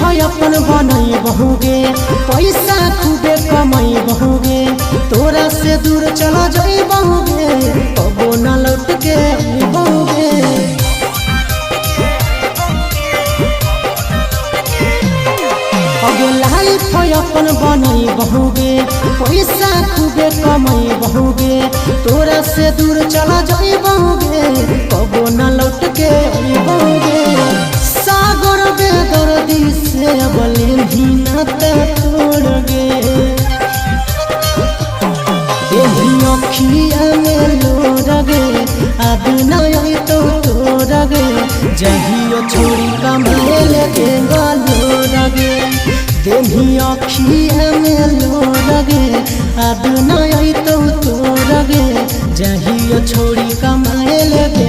अपन बनई बहुगे पैसा खूबे कमाई बहुगे तोरा से दूर चला जाई बहुगे कबो न लौट के बहुगे लाइफ अपन बनई बहुगे पैसा खूबे कमाई बहुगे तोरा से दूर चला जाई बहुगे कबो न लौट के बहुगे सागर बेदर्दी से बोले भी न तोड़ गे अखिया में लोरगे अब नहीं तो तोड़गे जहियो छोड़ी कमाए लगे लोरगे देही अखिया में लोरगे अब नहीं तो तोड़गे जहियो छोड़ी कमाए लगे।